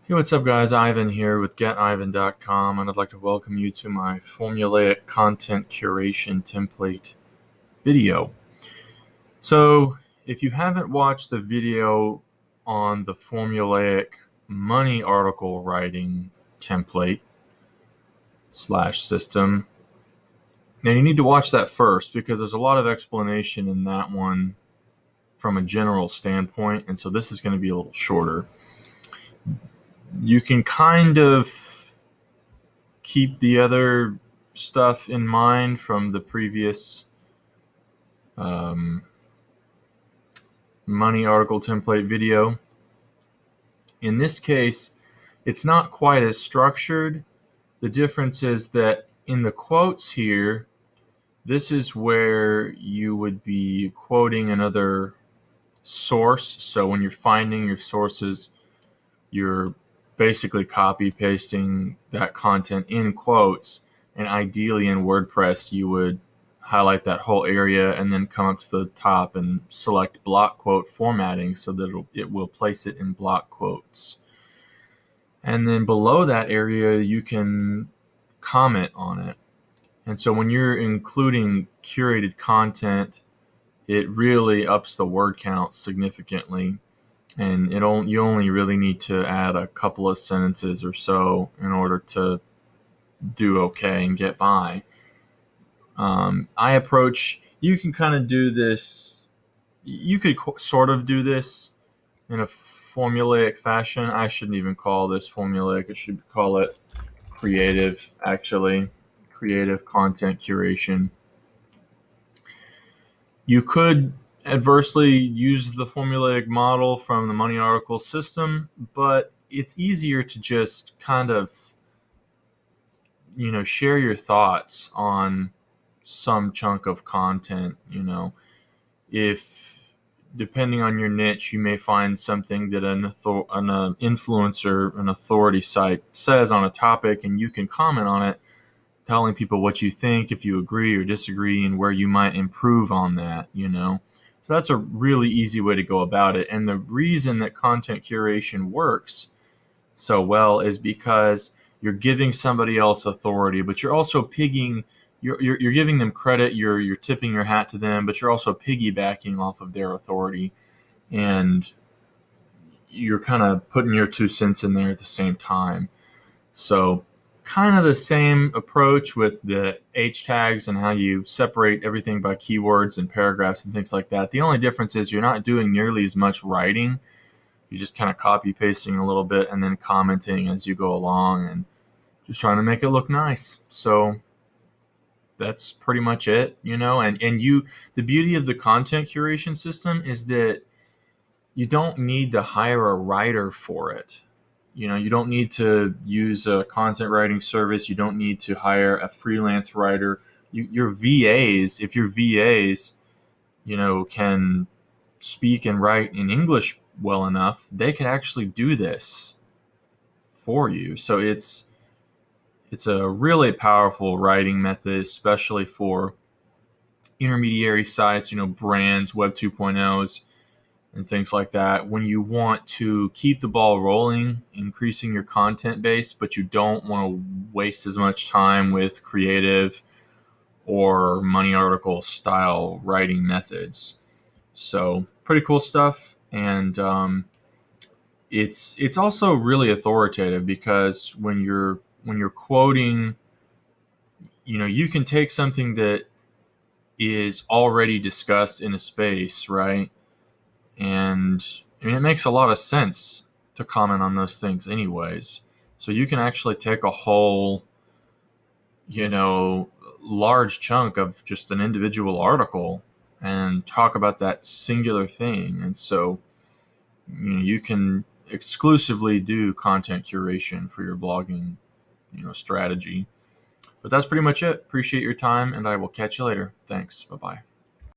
Hey, what's up, guys? Ivan here with getivan.com, and I'd like to welcome you to my formulaic content curation template video. So, if you haven't watched the video on the formulaic money article writing template slash system, now you need to watch that first because there's a lot of explanation in that one from a general standpoint, and so this is going to be a little shorter. You can kind of keep the other stuff in mind from the previous money article template video. In this case, it's not quite as structured. The difference is that in the quotes here, this is where you would be quoting another source. So when you're finding your sources, you're basically copy pasting that content in quotes, and ideally in WordPress you would highlight that whole area and then come up to the top and select block quote formatting so that it will place it in block quotes. And then below that area you can comment on it. And so when you're including curated content, it really ups the word count significantly. And you only really need to add a couple of sentences or so in order to do okay and get by. You can kind of do this, you could sort of do this in a formulaic fashion. I shouldn't even call this formulaic, I should call it creative, actually. Creative content curation. You could adversely use the formulaic model from the money article system, but it's easier to just kind of, share your thoughts on some chunk of content. If depending on your niche, you may find something that an influencer, an authority site says on a topic, and you can comment on it, telling people what you think, if you agree or disagree, and where you might improve on that, So that's a really easy way to go about it. And the reason that content curation works so well is because you're giving somebody else authority, but you're also you're giving them credit, you're tipping your hat to them, but you're also piggybacking off of their authority, and you're kind of putting your 2 cents in there at the same time. So kind of the same approach with the H tags and how you separate everything by keywords and paragraphs and things like that. The only difference is you're not doing nearly as much writing. You're just kind of copy pasting a little bit and then commenting as you go along and just trying to make it look nice. So that's pretty much it, the beauty of the content curation system is that you don't need to hire a writer for it. You don't need to use a content writing service. You don't need to hire a freelance writer. Your VAs, if your VAs, can speak and write in English well enough, they can actually do this for you. So it's a really powerful writing method, especially for intermediary sites, brands, Web 2.0s, and things like that. When you want to keep the ball rolling, increasing your content base, but you don't want to waste as much time with creative or money article style writing methods. So pretty cool stuff. And it's also really authoritative because when you're quoting, you can take something that is already discussed in a space, right? And it makes a lot of sense to comment on those things anyways. So you can actually take a whole, large chunk of just an individual article and talk about that singular thing. And so you can exclusively do content curation for your blogging, strategy. But that's pretty much it. Appreciate your time, and I will catch you later. Thanks. Bye-bye.